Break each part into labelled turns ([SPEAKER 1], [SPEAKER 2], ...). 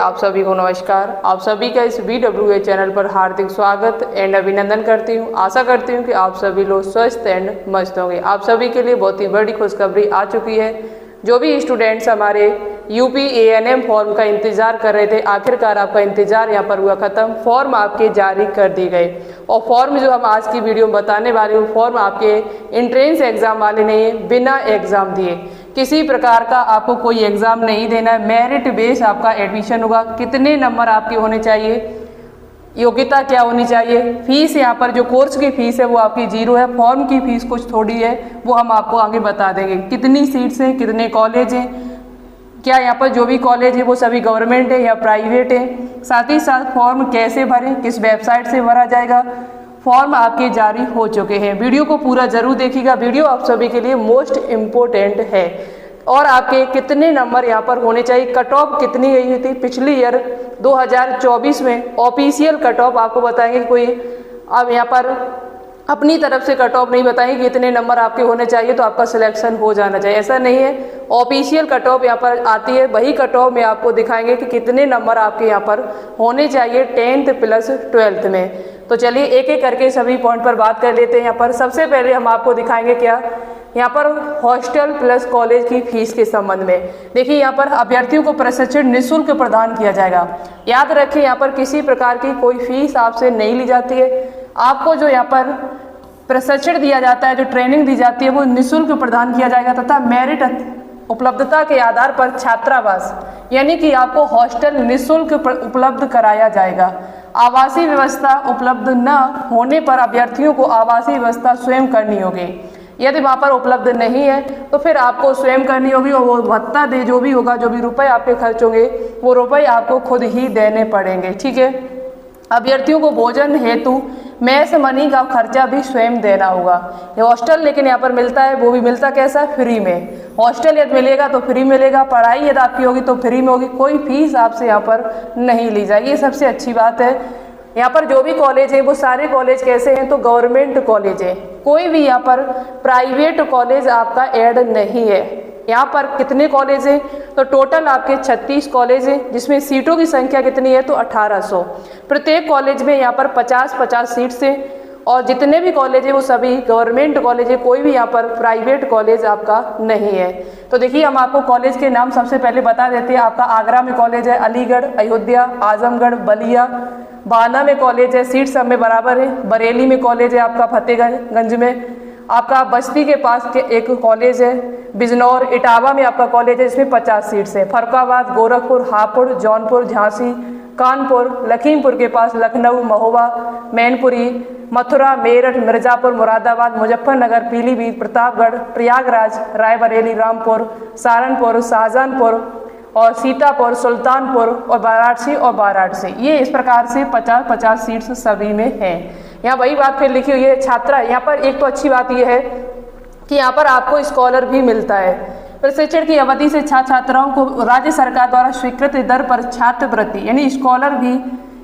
[SPEAKER 1] आप सभी को नमस्कार। आप सभी का इस BWA चैनल पर हार्दिक स्वागत एंड अभिनंदन करती हूँ। आशा करती हूँ कि आप सभी लोग स्वस्थ एंड मस्त होंगे। आप सभी के लिए बहुत ही बड़ी खुशखबरी आ चुकी है। जो भी स्टूडेंट्स हमारे UP ANM फॉर्म का इंतजार कर रहे थे, आखिरकार आपका इंतजार यहाँ पर हुआ खत्म। फॉर्म आपके जारी कर दिए गए और फॉर्म जो हम आज की वीडियो में बताने वाले हूँ, फॉर्म आपके एंट्रेंस एग्जाम वाले नहीं है, बिना एग्जाम दिए। किसी प्रकार का आपको कोई एग्जाम नहीं देना है, मेरिट बेस आपका एडमिशन होगा। कितने नंबर आपके होने चाहिए, योग्यता क्या होनी चाहिए, फीस यहाँ पर जो कोर्स की फीस है वो आपकी 0 है। फॉर्म की फीस कुछ थोड़ी है, वो हम आपको आगे बता देंगे। कितनी सीट्स हैं, कितने कॉलेज हैं, क्या यहाँ पर जो भी कॉलेज है वो सभी गवर्नमेंट है या प्राइवेट है, साथ ही साथ फॉर्म कैसे भरें, किस वेबसाइट से भरा जाएगा। फॉर्म आपके जारी हो चुके हैं। वीडियो को पूरा जरूर देखिएगा, वीडियो आप सभी के लिए मोस्ट इम्पोर्टेंट है। और आपके कितने नंबर यहाँ पर होने चाहिए, कट ऑफ कितनी गई थी पिछली ईयर 2024 में, ऑफिशियल कट ऑफ आपको बताएंगे। कोई अब यहाँ पर अपनी तरफ से कट ऑफ नहीं बताएंगे कि इतने नंबर आपके होने चाहिए तो आपका सिलेक्शन हो जाना चाहिए, ऐसा नहीं है। ऑफिशियल कट ऑफ यहाँ पर आती है, वही कट ऑफ में आपको दिखाएंगे कि कितने नंबर आपके यहाँ पर होने चाहिए 10th प्लस 12th में। तो चलिए एक एक करके सभी पॉइंट पर बात कर लेते हैं। यहाँ पर सबसे पहले हम आपको दिखाएंगे क्या, यहाँ पर हॉस्टल प्लस कॉलेज की फीस के संबंध में। देखिए यहाँ पर अभ्यर्थियों को प्रशिक्षण निःशुल्क प्रदान किया जाएगा। याद रखें यहाँ पर किसी प्रकार की कोई फीस आपसे नहीं ली जाती है। आपको जो यहाँ पर प्रशिक्षण दिया जाता है, जो ट्रेनिंग दी जाती है, वो निःशुल्क प्रदान किया जाएगा तथा मेरिट उपलब्धता के आधार पर छात्रावास यानी कि आपको हॉस्टल निःशुल्क उपलब्ध कराया जाएगा। आवासीय व्यवस्था उपलब्ध न होने पर अभ्यर्थियों को आवासीय व्यवस्था स्वयं करनी होगी। यदि वहाँ पर उपलब्ध नहीं है तो फिर आपको स्वयं करनी होगी और वो भत्ता दे जो भी होगा, जो भी रुपए आपके खर्च होंगे वो रुपए आपको खुद ही देने पड़ेंगे। ठीक है। अभ्यर्थियों को भोजन हेतु मेस मनी का खर्चा भी स्वयं देना होगा। ये हॉस्टल लेकिन यहाँ पर मिलता है, वो भी मिलता कैसा, फ्री में। हॉस्टल यदि मिलेगा तो फ्री मिलेगा, पढ़ाई यदि आपकी होगी तो फ्री में होगी, कोई फीस आपसे यहाँ पर नहीं ली जाएगी। ये सबसे अच्छी बात है। यहाँ पर जो भी कॉलेज है वो सारे कॉलेज कैसे हैं, तो गवर्नमेंट कॉलेज है, कोई भी यहाँ पर प्राइवेट कॉलेज आपका ऐड नहीं है। यहाँ पर कितने कॉलेज हैं, तो टोटल आपके 36 कॉलेज हैं, जिसमें सीटों की संख्या कितनी है, तो 1800। प्रत्येक कॉलेज में यहाँ पर 50-50 सीट्स हैं और जितने भी कॉलेज है वो सभी गवर्नमेंट कॉलेज है, कोई भी यहाँ पर प्राइवेट कॉलेज आपका नहीं है। तो देखिए हम आपको कॉलेज के नाम सबसे पहले बता देते हैं। आपका आगरा में कॉलेज है, अलीगढ़, अयोध्या, आजमगढ़, बलिया, बाना में कॉलेज है, सीट सब में बराबर है। बरेली में कॉलेज है आपका, फतेहगंज में आपका, बस्ती के पास के एक कॉलेज है, बिजनौर, इटावा में आपका कॉलेज है, इसमें 50 सीट्स है। फरुखाबाद, गोरखपुर, हापुड़, जौनपुर, झांसी, कानपुर, लखीमपुर के पास लखनऊ, महोबा, मैनपुरी, मथुरा, मेरठ, मिर्जापुर, मुरादाबाद, मुजफ्फरनगर, पीलीभीत, प्रतापगढ़, प्रयागराज, रायबरेली, रामपुर, सहारनपुर, शाहजहांपुर और सीतापुर, सुल्तानपुर और वाराणसी। ये इस प्रकार से 50-50 सीट्स सभी में हैं। यहाँ वही बात फिर लिखी हुई है छात्रा। यहाँ पर एक तो अच्छी बात यह है कि यहाँ पर आपको स्कॉलर भी मिलता है। प्रशिक्षण की अवधि से छात्राओं को राज्य सरकार द्वारा स्वीकृत दर पर छात्रवृत्ति यानी स्कॉलर भी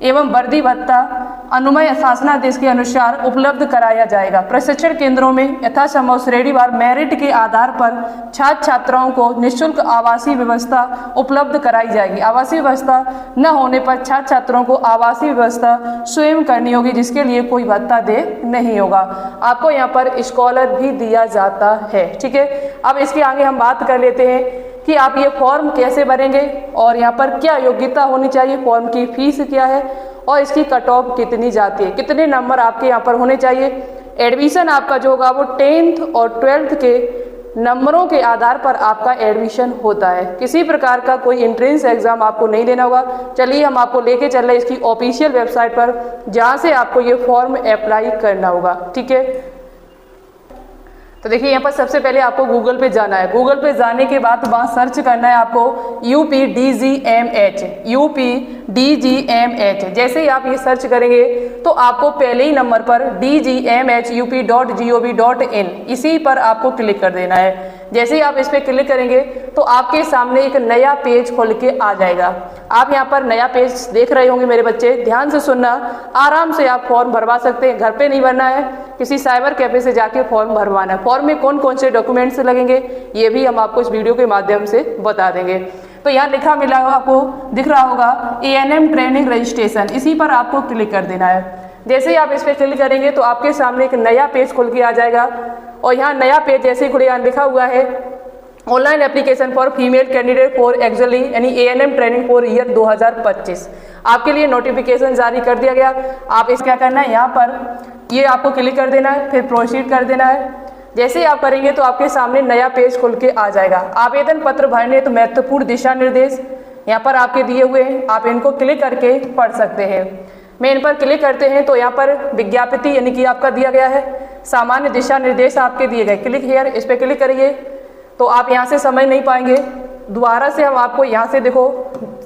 [SPEAKER 1] एवं वर्दी भत्ता अनुमय शासनादेश के अनुसार उपलब्ध कराया जाएगा। प्रशिक्षण केंद्रों में यथासंभव श्रेणीवार मेरिट के आधार पर छात्राओं को निःशुल्क आवासीय व्यवस्था उपलब्ध कराई जाएगी। आवासीय व्यवस्था न होने पर छात्रों को आवासीय व्यवस्था स्वयं करनी होगी, जिसके लिए कोई भत्ता दे नहीं होगा। आपको यहाँ पर स्कॉलर भी दिया जाता है। ठीक है। अब इसके आगे हम बात कर लेते हैं कि आप ये फॉर्म कैसे भरेंगे और यहाँ पर क्या योग्यता होनी चाहिए, फॉर्म की फीस क्या है और इसकी कट ऑफ कितनी जाती है, कितने नंबर आपके यहाँ पर होने चाहिए। एडमिशन आपका जो होगा वो 10th और 12th के नंबरों के आधार पर आपका एडमिशन होता है। किसी प्रकार का कोई एंट्रेंस एग्जाम आपको नहीं देना होगा। चलिए हम आपको लेके चल रहे हैं इसकी ऑफिशियल वेबसाइट पर, जहाँ से आपको ये फॉर्म अप्लाई करना होगा। ठीक है। तो देखिए यहाँ पर सबसे पहले आपको गूगल पे जाना है। गूगल पे जाने के बाद वहाँ सर्च करना है आपको UPDGMH, UPDGMH। जैसे ही आप ये सर्च करेंगे तो आपको पहले ही नंबर पर dgmhup.gov.in इसी पर आपको क्लिक कर देना है। जैसे ही आप इस पर क्लिक करेंगे तो आपके सामने एक नया पेज खोल के आ जाएगा। आप यहाँ पर नया पेज देख रहे होंगे मेरे बच्चे, ध्यान से सुनना। आराम से आप फॉर्म भरवा सकते हैं, घर पे नहीं भरना है, किसी साइबर कैफे से जाके फॉर्म भरवाना है। फॉर्म में कौन कौन से डॉक्यूमेंट्स लगेंगे ये भी हम आपको इस वीडियो के माध्यम से बता देंगे। तो यहाँ लिखा मिला आपको दिख रहा होगा ANM ट्रेनिंग रजिस्ट्रेशन, इसी पर आपको क्लिक कर देना है। जैसे ही आप इस पर क्लिक करेंगे तो आपके सामने एक नया पेज खुल के आ जाएगा और यहाँ नया पेज जैसे ही खुले यहाँ लिखा हुआ है online application for female candidate for axially यानी ANM ट्रेनिंग फॉर ईयर 2025 आपके लिए नोटिफिकेशन जारी कर दिया गया। आप इस क्या करना है, यहाँ पर ये आपको क्लिक कर देना है, फिर प्रोसीड कर देना है। जैसे ही आप करेंगे तो आपके सामने नया पेज खुल के आ जाएगा। आवेदन पत्र भरने तो महत्वपूर्ण दिशा निर्देश यहाँ पर आपके दिए हुए हैं, आप इनको क्लिक करके पढ़ सकते हैं। मैं इन पर क्लिक करते हैं तो यहाँ पर विज्ञापित यानी कि आपका दिया गया है, सामान्य दिशा निर्देश आपके दिए गए, क्लिक हियर, इस पर क्लिक करिए तो आप यहाँ से समझ नहीं पाएंगे। दोबारा से हम आपको यहाँ से देखो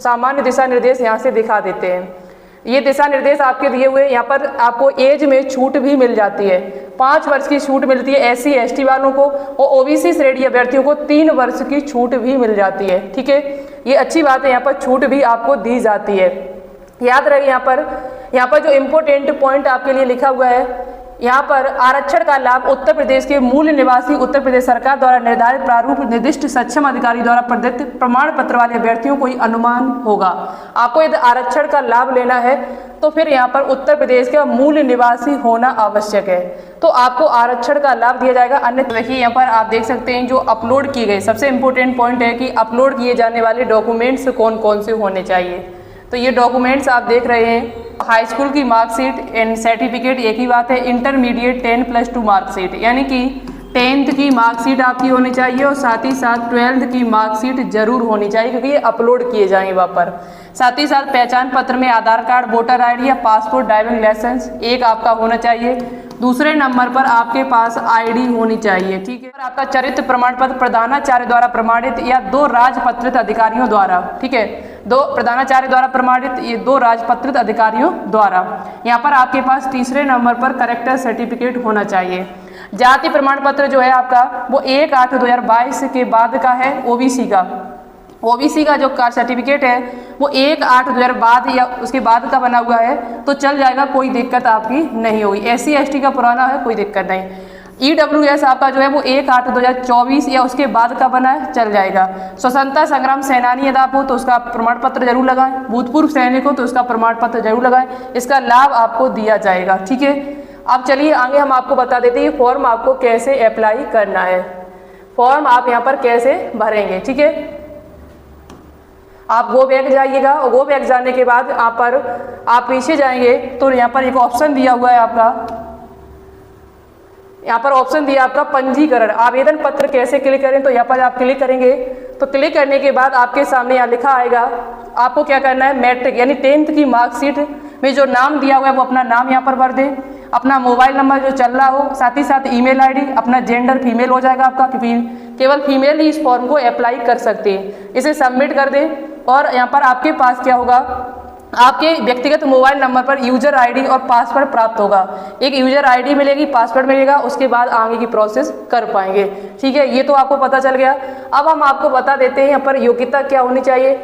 [SPEAKER 1] सामान्य दिशा निर्देश यहाँ से दिखा देते हैं। ये दिशा निर्देश आपके दिए हुए, यहाँ पर आपको एज में छूट भी मिल जाती है, 5 वर्ष की छूट मिलती है SC ST वालों को, और OBC श्रेणी अभ्यर्थियों को 3 वर्ष की छूट भी मिल जाती है। ठीक है, ये अच्छी बात है, यहाँ पर छूट भी आपको दी जाती है। याद रहे यहाँ पर जो इम्पोर्टेंट पॉइंट आपके लिए लिखा हुआ है, यहाँ पर आरक्षण का लाभ उत्तर प्रदेश के मूल निवासी उत्तर प्रदेश सरकार द्वारा निर्धारित प्रारूप निर्दिष्ट सक्षम अधिकारी द्वारा प्रदत्त प्रमाण पत्र वाले अभ्यर्थियों को ही अनुमान होगा। आपको यदि आरक्षण का लाभ लेना है तो फिर यहाँ पर उत्तर प्रदेश का मूल निवासी होना आवश्यक है, तो आपको आरक्षण का लाभ दिया जाएगा। अन्य देखिए यहाँ पर आप देख सकते हैं जो अपलोड किए गए, सबसे इम्पोर्टेंट पॉइंट है कि अपलोड किए जाने वाले डॉक्यूमेंट्स कौन कौन से होने चाहिए। तो ये डॉक्यूमेंट्स आप देख रहे हैं, हाई स्कूल की मार्कशीट एंड सर्टिफिकेट एक ही बात है, इंटरमीडिएट 10+2 मार्कशीट यानी कि 10th की मार्कशीट आपकी होनी चाहिए और साथ ही साथ 12th की मार्कशीट जरूर होनी चाहिए क्योंकि ये अपलोड किए जाएंगे वहाँ पर। साथ ही साथ पहचान पत्र में आधार कार्ड, वोटर ID या पासपोर्ट, ड्राइविंग लाइसेंस एक आपका होना चाहिए। दूसरे नंबर पर आपके पास ID होनी चाहिए। ठीक है, और आपका चरित्र प्रमाण पत्र प्रधानाचार्य द्वारा प्रमाणित या 2 राजपत्रित अधिकारियों द्वारा, ठीक है, 2 प्रधानाचार्य द्वारा प्रमाणित, ये 2 राजपत्रित अधिकारियों द्वारा। यहाँ पर आपके पास तीसरे नंबर पर करेक्टर सर्टिफिकेट होना चाहिए। जाति प्रमाण पत्र जो है आपका वो 1/8/2022 के बाद का है। ओबीसी का जो कास्ट सर्टिफिकेट है वो 1/8/2000 बाद या उसके बाद का बना हुआ है तो चल जाएगा, कोई दिक्कत आपकी नहीं होगी। SC ST का पुराना है, कोई दिक्कत नहीं। EWS आपका जो है वो 1/8/2024 या उसके बाद का बना है, चल जाएगा। स्वतंत्रता संग्राम सेनानी यदि आप हो तो उसका प्रमाण पत्र जरूर लगाएं, भूतपूर्व सैनिक हो तो उसका प्रमाण पत्र जरूर लगाएं, इसका लाभ आपको दिया जाएगा। ठीक है, अब चलिए आगे हम आपको बता देते हैं फॉर्म आपको कैसे अप्लाई करना है, फॉर्म आप यहाँ पर कैसे भरेंगे। ठीक है, आप गो बैक जाइएगा और गो बैक जाने के बाद आप पीछे जाएंगे तो यहाँ पर एक ऑप्शन दिया हुआ है आपका, यहाँ पर ऑप्शन दिया आपका पंजीकरण, आवेदन पत्र कैसे क्लिक करें। तो यहाँ पर आप क्लिक करेंगे तो क्लिक करने के बाद आपके सामने यहाँ लिखा आएगा आपको क्या करना है, मैट्रिक यानी 10th की मार्कशीट में जो नाम दिया हुआ है वो अपना नाम यहाँ पर भर दें, अपना मोबाइल नंबर जो चल रहा हो, साथ ही साथ ईमेल ID, अपना जेंडर फीमेल हो जाएगा आपका, क्योंकि केवल फीमेल ही इस फॉर्म को अप्लाई कर सकते हैं। इसे सबमिट कर दें और यहाँ पर आपके पास क्या होगा, आपके व्यक्तिगत मोबाइल नंबर पर यूजर ID और पासवर्ड प्राप्त होगा। एक यूजर ID मिलेगी, पासवर्ड मिलेगा, उसके बाद आगे की प्रोसेस कर पाएंगे। ठीक है, ये तो आपको पता चल गया। अब हम आपको बता देते हैं यहाँ पर योग्यता क्या होनी चाहिए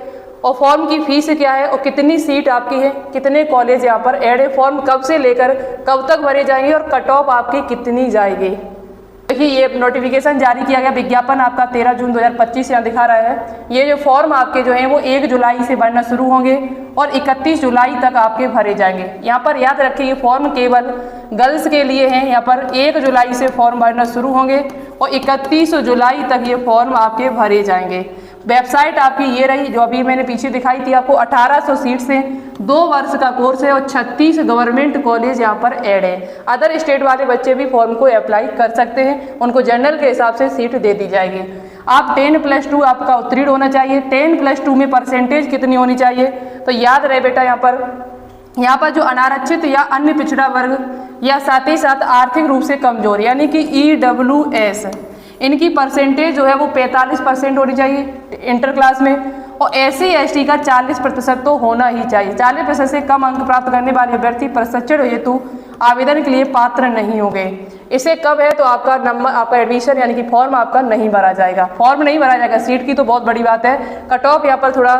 [SPEAKER 1] और फॉर्म की फीस क्या है और कितनी सीट आपकी है, कितने कॉलेज यहाँ पर ऐड है, फॉर्म कब से लेकर कब तक भरे जाएंगे और कट ऑफ आपकी कितनी जाएगी। देखिए ये नोटिफिकेशन जारी किया गया, विज्ञापन आपका 13 जून 2025 यहाँ दिखा रहा है। ये जो फॉर्म आपके जो हैं वो 1 जुलाई से भरना शुरू होंगे और 31 जुलाई तक आपके भरे जाएंगे। यहाँ पर याद रखिए ये फॉर्म केवल गर्ल्स के लिए हैं। यहाँ पर 1 जुलाई से फॉर्म भरना शुरू होंगे और 31 जुलाई तक ये फॉर्म आपके भरे जाएंगे। वेबसाइट आपकी ये रही जो अभी मैंने पीछे दिखाई थी आपको, 1800 सीट से 2 वर्ष का कोर्स है और 36 गवर्नमेंट कॉलेज यहाँ पर ऐड है। अदर स्टेट वाले बच्चे भी फॉर्म को अप्लाई कर सकते हैं, उनको जनरल के हिसाब से सीट दे दी जाएगी। आप 10+2 आपका उत्तीर्ण होना चाहिए। 10+2 में परसेंटेज कितनी होनी चाहिए, तो याद रहे बेटा यहाँ पर जो अनारक्षित या अन्य पिछड़ा वर्ग या साथ ही साथ आर्थिक रूप से कमजोर यानी कि EWS, इनकी परसेंटेज जो है वो 45% होनी चाहिए इंटर क्लास में, और SC ST का 40% तो होना ही चाहिए। 40% से कम अंक प्राप्त करने वाले अभ्यर्थी प्रशिक्षण हेतु आवेदन के लिए पात्र नहीं होंगे। इसे कब है तो आपका नंबर, आपका एडमिशन यानी कि फॉर्म आपका नहीं भरा जाएगा। फॉर्म नहीं भरा जाएगा, सीट की तो बहुत बड़ी बात है। कट ऑफ यहाँ पर थोड़ा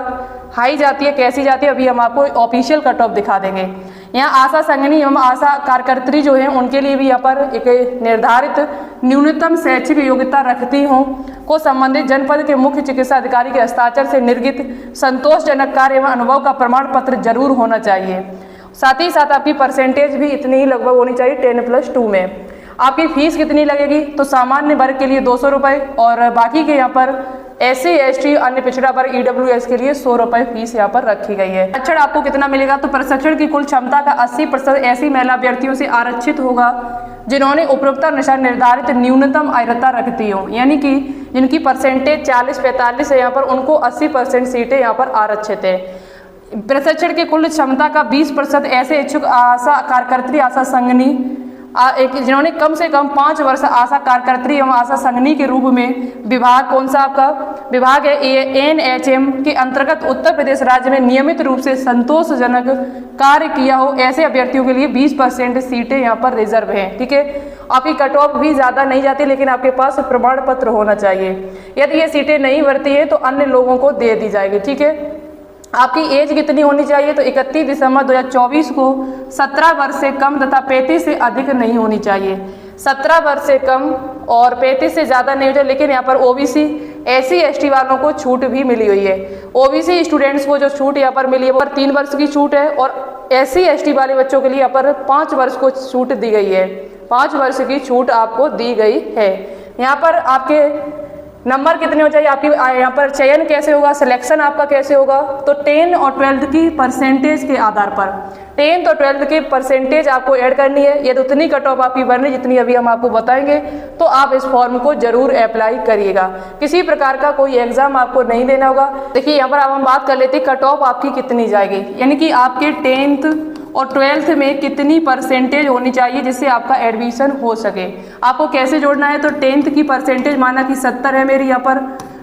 [SPEAKER 1] हाई जाती है, कैसी जाती है अभी हम आपको ऑफिशियल कट ऑफ दिखा देंगे। यहाँ आशा संगिनी एवं आशा कार्यकर्त्री जो है उनके लिए भी यहाँ पर एक निर्धारित न्यूनतम शैक्षिक योग्यता रखती हों को संबंधित जनपद के मुख्य चिकित्सा अधिकारी के हस्ताक्षर से निर्गत संतोषजनक कार्य एवं अनुभव का प्रमाण पत्र जरूर होना चाहिए। साथ ही साथ आपकी परसेंटेज भी इतनी ही लगभग होनी चाहिए 10+2 में। आपकी फीस कितनी लगेगी, तो सामान्य वर्ग के लिए 200 रुपये और बाकी के यहाँ पर SC ST अन्य पिछड़ा वर्ग EWS के लिए 100 रुपये फीस यहाँ पर रखी गई है। प्रशिक्षण आपको कितना मिलेगा, तो प्रशिक्षण की कुल क्षमता का 80% ऐसी महिला अभ्यर्थियों से आरक्षित होगा जिन्होंने उपरोक्त अनुसार निर्धारित न्यूनतम अर्हता रखती हो, यानी कि जिनकी परसेंटेज 40-45 है यहाँ पर उनको 80% सीटें यहाँ पर आरक्षित है। प्रशिक्षण की कुल क्षमता का 20% ऐसे इच्छुक आशा कार्यकर्त्री आशा संघनी जिन्होंने कम से कम 5 वर्ष आशा कार्यकर्त्री एवं आशा संघनी के रूप में विभाग, कौन सा आपका विभाग है ANHM के अंतर्गत उत्तर प्रदेश राज्य में नियमित रूप से संतोषजनक कार्य किया हो, ऐसे अभ्यर्थियों के लिए 20% सीटें यहाँ पर रिजर्व हैं। ठीक है, आपकी कट ऑफ भी ज़्यादा नहीं जाती, लेकिन आपके पास प्रमाण पत्र होना चाहिए। यदि ये सीटें नहीं भरती है तो अन्य लोगों को दे दी जाएगी। ठीक है, आपकी एज कितनी होनी चाहिए, तो 31 दिसंबर 2024 को 17 वर्ष से कम तथा 35 से अधिक नहीं होनी चाहिए। 17 वर्ष से कम और 35 से ज़्यादा नहीं हो चाहिए। लेकिन यहाँ पर OBC SC ST वालों को छूट भी मिली हुई है। OBC स्टूडेंट्स को जो छूट यहाँ पर मिली है वो 3 वर्ष की छूट है और SC ST वाले बच्चों के लिए यहाँ पर 5 वर्ष को छूट दी गई है। 5 वर्ष की छूट आपको दी गई है। यहाँ पर आपके नंबर कितने हो चाहिए, आपकी यहाँ पर चयन कैसे होगा, सिलेक्शन आपका कैसे होगा, तो 10 और 12th की परसेंटेज के आधार पर 10th और 12th की परसेंटेज आपको ऐड करनी है। यदि उतनी कट ऑफ आपकी बननी जितनी अभी हम आपको बताएंगे तो आप इस फॉर्म को जरूर अप्लाई करिएगा। किसी प्रकार का कोई एग्जाम आपको नहीं देना होगा। देखिए यहाँ पर अब हम बात कर लेते हैं कट ऑफ आपकी कितनी जाएगी, यानी कि आपके 10th और 12th में कितनी परसेंटेज होनी चाहिए जिससे आपका एडमिशन हो सके। आपको कैसे जोड़ना है, तो 10th की परसेंटेज माना कि 70 है मेरी यहाँ पर,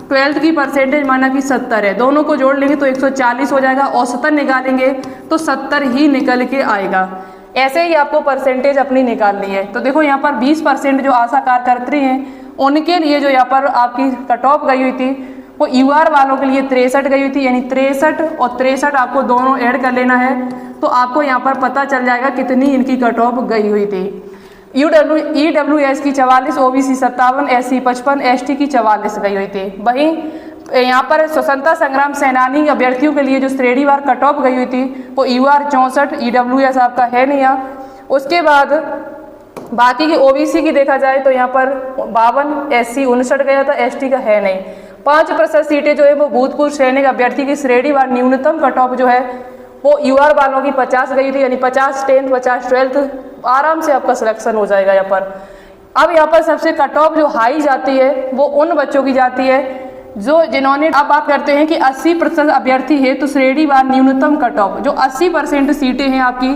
[SPEAKER 1] 12th की परसेंटेज माना कि 70 है, दोनों को जोड़ लेंगे तो 140 हो जाएगा। औसतन निकालेंगे तो 70 ही निकल के आएगा। ऐसे ही आपको परसेंटेज अपनी निकालनी है। तो देखो यहाँ पर 20% जो आशा कार्यकर्त्री हैं उनके लिए जो यहाँ पर आपकी कट ऑफ गई हुई थी वो UR वालों के लिए 63 गई हुई थी, यानी 63 और 63 आपको दोनों ऐड कर लेना है तो आपको यहाँ पर पता चल जाएगा कितनी इनकी कट ऑफ गई हुई थी। EWS की 44, OBC 57, SC 55, ST की 44 गई हुई थी। वहीं यहाँ पर स्वतंत्रता संग्राम सेनानी अभ्यर्थियों के लिए जो श्रेणीवार कट ऑफ गई हुई थी वो UR 64, EWS आपका है नहीं यहाँ। उसके बाद बाकी की OBC की देखा जाए तो यहाँ पर 52, SC 59 गया था, ST का है नहीं। 5% सीटें जो है वो भूतपूर्व सैनिक अभ्यर्थी की श्रेणीवार न्यूनतम कट ऑफ जो है वो UR वालों की 50 गई थी, यानी 50 10th 50 12th आराम से आपका सिलेक्शन हो जाएगा यहाँ पर। अब यहाँ पर सबसे कट ऑफ जो हाई जाती है वो उन बच्चों की जाती है जो जिन्होंने, अब बात करते हैं कि 80% अभ्यर्थी है तो श्रेणीवार न्यूनतम कट ऑफ जो 80% सीटें हैं आपकी,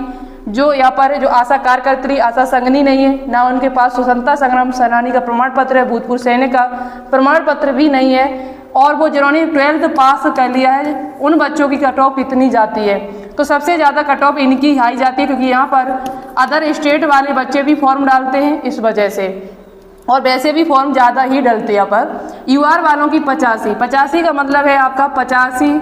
[SPEAKER 1] जो यहाँ पर जो आशा कार्यकर्त्री आशा संघनी नहीं है, ना उनके पास स्वतंत्रता संग्राम सेनानी का प्रमाण पत्र है, भूतपूर्व सैनिक का प्रमाण पत्र भी नहीं है, और वो जिन्होंने 12th पास कर लिया है उन बच्चों की कट ऑफ कितनी जाती है, तो सबसे ज़्यादा कट ऑफ इनकी हाई जाती है क्योंकि यहाँ पर अदर स्टेट वाले बच्चे भी फॉर्म डालते हैं इस वजह से, और वैसे भी फॉर्म ज़्यादा ही डलते हैं यहाँ पर। UR वालों की 85 का मतलब है आपका 85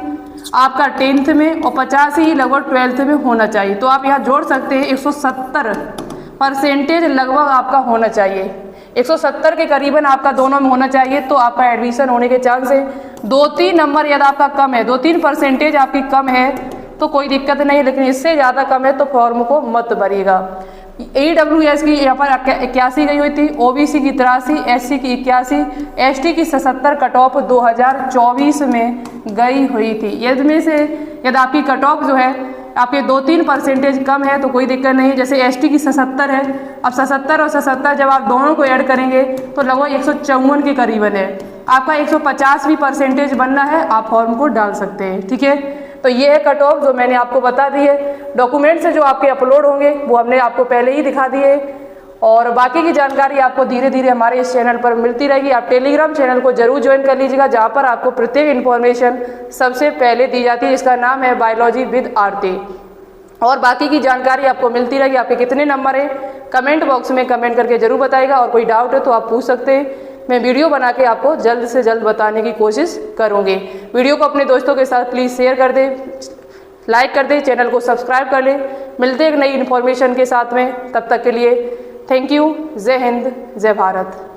[SPEAKER 1] आपका 10th में और 85 लगभग 12th में होना चाहिए। तो आप यहाँ जोड़ सकते हैं 170% लगभग आपका होना चाहिए, 170 के करीबन आपका दोनों में होना चाहिए तो आपका एडमिशन होने के चांस है। 2-3 नंबर यदि आपका कम है, 2-3% आपकी कम है तो कोई दिक्कत नहीं, लेकिन इससे ज़्यादा कम है तो फॉर्म को मत भरिएगा। EWS की यहाँ पर 81 गई हुई थी, OBC की 83, SC की 81, ST की 77 कट ऑफ 2024 में गई हुई थी। यदि आपकी कट ऑफ जो है आपके 2-3% कम है तो कोई दिक्कत नहीं है। जैसे ST की 77 है, अब 77 और 77 जब आप दोनों को ऐड करेंगे तो लगभग 154 के करीबन है। आपका 150 भी परसेंटेज बनना है, आप फॉर्म को डाल सकते हैं। ठीक है, तो ये है कट ऑफ जो मैंने आपको बता दी है। डॉक्यूमेंट्स जो आपके अपलोड होंगे वो हमने आपको पहले ही दिखा दिए, और बाकी की जानकारी आपको धीरे धीरे हमारे इस चैनल पर मिलती रहेगी। आप टेलीग्राम चैनल को जरूर ज्वाइन कर लीजिएगा, जहाँ पर आपको प्रत्येक इन्फॉर्मेशन सबसे पहले दी जाती है, जिसका नाम है बायोलॉजी विद आरती, और बाकी की जानकारी आपको मिलती रहेगी। आपके कितने नंबर हैं कमेंट बॉक्स में कमेंट करके जरूर बताइएगा, और कोई डाउट है तो आप पूछ सकते हैं। मैं वीडियो बना के आपको जल्द से जल्द बताने की कोशिश करूँगी। वीडियो को अपने दोस्तों के साथ प्लीज़ शेयर कर दें, लाइक कर दें, चैनल को सब्सक्राइब कर लें। मिलते हैं एक नई इन्फॉर्मेशन के साथ में, तब तक के लिए थैंक यू। जय हिंद, जय भारत।